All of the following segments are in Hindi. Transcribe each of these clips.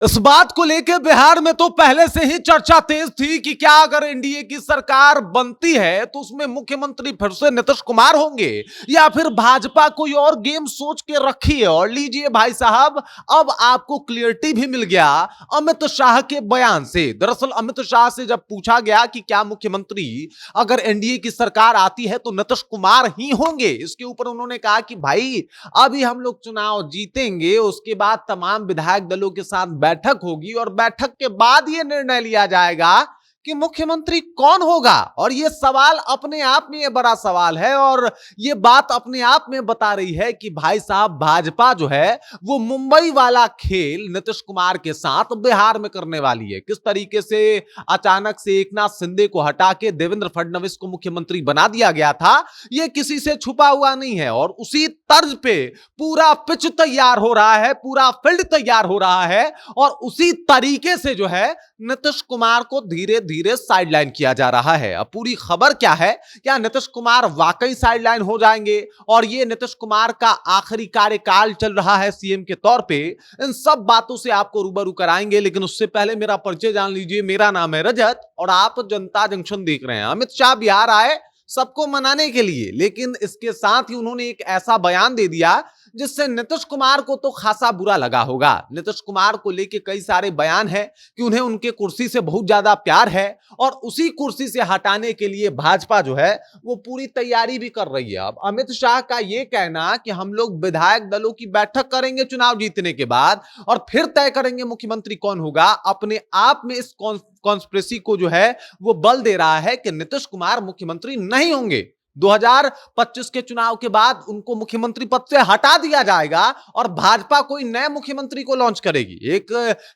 इस बात को लेकर बिहार में तो पहले से ही चर्चा तेज थी कि क्या अगर एनडीए की सरकार बनती है तो उसमें मुख्यमंत्री फिर से नीतीश कुमार होंगे या फिर भाजपा कोई और गेम सोच के रखी है। और लीजिए भाई साहब, अब आपको क्लियरिटी भी मिल गया अमित शाह के बयान से। दरअसल अमित शाह से जब पूछा गया कि क्या मुख्यमंत्री अगर एनडीए की सरकार आती है तो नीतीश कुमार ही होंगे, इसके ऊपर उन्होंने कहा कि भाई अभी हम लोग चुनाव जीतेंगे, उसके बाद तमाम विधायक दलों के साथ बैठक होगी और बैठक के बाद यह निर्णय लिया जाएगा कि मुख्यमंत्री कौन होगा। और यह सवाल अपने आप में यह बड़ा सवाल है और यह बात अपने आप में बता रही है कि भाई साहब भाजपा जो है वो मुंबई वाला खेल नीतीश कुमार के साथ बिहार में करने वाली है। किस तरीके से अचानक से एकनाथ शिंदे को हटा के देवेंद्र फडणवीस को मुख्यमंत्री बना दिया गया था, यह किसी से छुपा हुआ नहीं है। और उसी तर्ज पे पूरा पिच तैयार हो रहा है, पूरा फील्ड तैयार हो रहा है और उसी तरीके से जो है नीतीश कुमार को धीरे धीरे साइडलाइन किया जा रहा है। अब पूरी खबर क्या है, क्या नीतीश कुमार वाकई साइडलाइन हो जाएंगे और ये नीतीश कुमार का आखिरी कार्यकाल चल रहा है सीएम के तौर पे, इन सब बातों से आपको रूबरू कराएंगे। लेकिन उससे पहले मेरा परिचय जान लीजिए। मेरा नाम है रजत और आप जनता जंक्शन देख रहे हैं। अमित शाह बिहार आए सबको मनाने के लिए, लेकिन इसके साथ ही उन्होंने एक ऐसा बयान दे दिया जिससे नीतीश कुमार को तो खासा बुरा लगा होगा। नीतीश कुमार को लेके कई सारे बयान है कि उन्हें उनके कुर्सी से बहुत ज्यादा प्यार है और उसी कुर्सी से हटाने के लिए भाजपा जो है वो पूरी तैयारी भी कर रही है। अब अमित शाह का यह कहना कि हम लोग विधायक दलों की बैठक करेंगे चुनाव जीतने के बाद और फिर तय करेंगे मुख्यमंत्री कौन होगा, अपने आप में इस कॉन्स्पिरेसी को जो है वो बल दे रहा है कि नीतीश कुमार मुख्यमंत्री नहीं होंगे। 2025 के चुनाव के बाद उनको मुख्यमंत्री पद से हटा दिया जाएगा और भाजपा कोई नए मुख्यमंत्री को लॉन्च करेगी। एक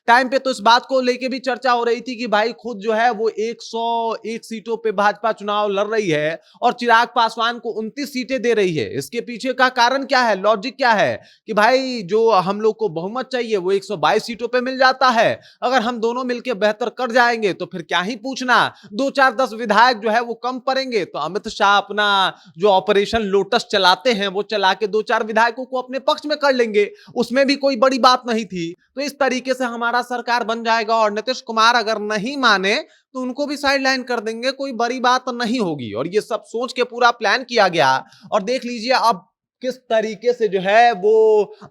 टाइम पे तो इस बात को लेके भी चर्चा हो रही थी कि भाई खुद जो है वो 101 सीटों पे भाजपा चुनाव लड़ रही है और चिराग पासवान को 29 सीटें दे रही है। इसके पीछे का कारण क्या है, लॉजिक क्या है कि भाई जो हम लोग को बहुमत चाहिए वो 122 सीटों पे मिल जाता है। अगर हम दोनों मिलकर बेहतर कर जाएंगे तो फिर क्या ही पूछना, 2-4-10 विधायक जो है वो कम पड़ेंगे तो अमित शाह अपना जो ऑपरेशन लोटस चलाते हैं वो चला के 2-4 विधायकों को अपने पक्ष में कर लेंगे, उसमें भी कोई बड़ी बात नहीं थी। तो इस तरीके से हमारा सरकार बन जाएगा और नीतीश कुमार अगर नहीं माने तो उनको भी साइडलाइन कर देंगे, कोई बड़ी बात नहीं होगी। और ये सब सोच के पूरा प्लान किया गया और देख लीजिए अब किस तरीके से जो है वो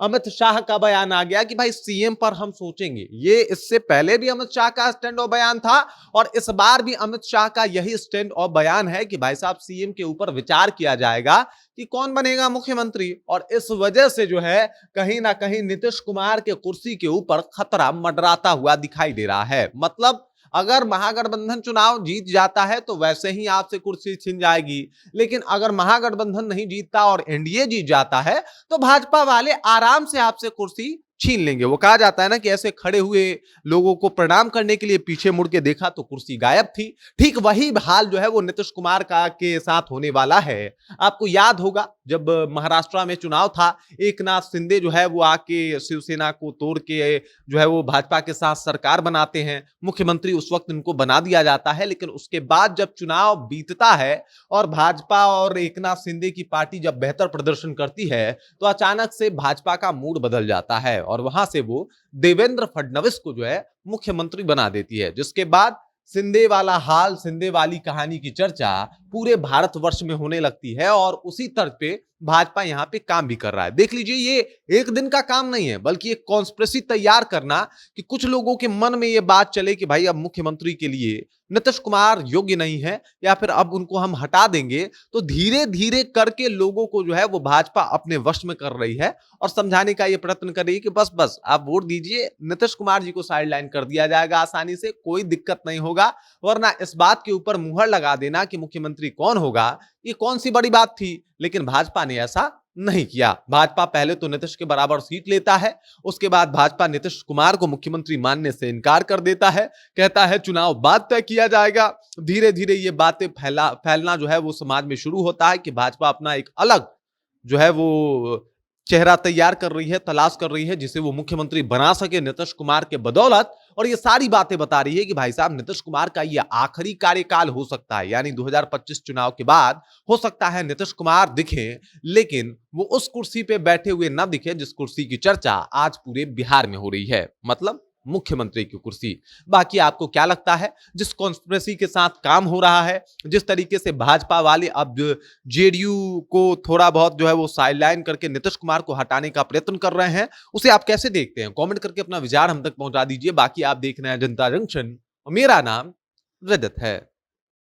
अमित शाह का बयान आ गया कि भाई सीएम पर हम सोचेंगे। ये इससे पहले भी अमित शाह का स्टैंड और बयान था और इस बार भी अमित शाह का यही स्टैंड और बयान है कि भाई साहब सीएम के ऊपर विचार किया जाएगा कि कौन बनेगा मुख्यमंत्री। और इस वजह से जो है कहीं ना कहीं नीतीश कुमार के कुर्सी के ऊपर खतरा मंडराता हुआ दिखाई दे रहा है। मतलब अगर महागठबंधन चुनाव जीत जाता है तो वैसे ही आपसे कुर्सी छिन जाएगी, लेकिन अगर महागठबंधन नहीं जीतता और एनडीए जीत जाता है तो भाजपा वाले आराम से आपसे कुर्सी छीन लेंगे। वो कहा जाता है ना कि ऐसे खड़े हुए लोगों को प्रणाम करने के लिए पीछे मुड़ के देखा तो कुर्सी गायब थी। ठीक वही हाल जो है वो नीतीश कुमार का के साथ होने वाला है। आपको याद होगा जब महाराष्ट्र में चुनाव था, एकनाथ शिंदे जो है वो आके शिवसेना को तोड़ के जो है वो भाजपा के साथ सरकार बनाते हैं, मुख्यमंत्री उस वक्त इनको बना दिया जाता है। लेकिन उसके बाद जब चुनाव बीतता है और भाजपा और एकनाथ शिंदे की पार्टी जब बेहतर प्रदर्शन करती है तो अचानक से भाजपा का मूड बदल जाता है और वहां से वो देवेंद्र फडणवीस को जो है मुख्यमंत्री बना देती है, जिसके बाद सिंधे वाला हाल, सिंधे वाली कहानी की चर्चा पूरे भारतवर्ष में होने लगती है और उसी तर्ज पे भाजपा यहां पे काम भी कर रहा है। देख लीजिए ये एक दिन का काम नहीं है बल्कि एक कॉन्स्पिरेसी तैयार करना कि कुछ लोगों के मन में ये बात चले कि भाई अब मुख्यमंत्री के लिए नीतीश कुमार योग्य नहीं है या फिर अब उनको हम हटा देंगे। तो धीरे धीरे करके लोगों को जो है वो भाजपा अपने वश में कर रही है और समझाने का ये प्रयत्न कर रही है कि बस बस आप वोट दीजिए, नीतीश कुमार जी को साइडलाइन कर दिया जाएगा आसानी से, कोई दिक्कत नहीं होगा। वरना इस बात के ऊपर मुहर लगा देना कि मुख्यमंत्री कौन होगा, ये कौन सी बड़ी बात थी। लेकिन भाजपा ने ऐसा नहीं किया। भाजपा पहले तो नीतीश के बराबर सीट लेता है, उसके बाद भाजपा नीतीश कुमार को मुख्यमंत्री मानने से इनकार कर देता है, कहता है चुनाव बाद तय किया जाएगा। धीरे धीरे ये बातें फैलना जो है वो समाज में शुरू होता है कि भाजपा अपना एक अलग जो है वो चेहरा तैयार कर रही है, तलाश कर रही है जिसे वो मुख्यमंत्री बना सके नीतीश कुमार के बदौलत। और ये सारी बातें बता रही है कि भाई साहब नीतीश कुमार का ये आखिरी कार्यकाल हो सकता है, यानी 2025 चुनाव के बाद हो सकता है नीतीश कुमार दिखे लेकिन वो उस कुर्सी पे बैठे हुए ना दिखे जिस कुर्सी की चर्चा आज पूरे बिहार में हो रही है। मतलब मुख्यमंत्री की कुर्सी। बाकी आपको क्या लगता है, जिस कॉन्स्पिरेसी के साथ काम हो रहा है, जिस तरीके से भाजपा वाले अब जेडीयू को थोड़ा बहुत जो है वो साइडलाइन करके नीतीश कुमार को हटाने का प्रयत्न कर रहे हैं, उसे आप कैसे देखते हैं? कमेंट करके अपना विचार हम तक पहुंचा दीजिए। बाकी आप देख रहे हैं जनता जंक्शन और मेरा नाम रजत है।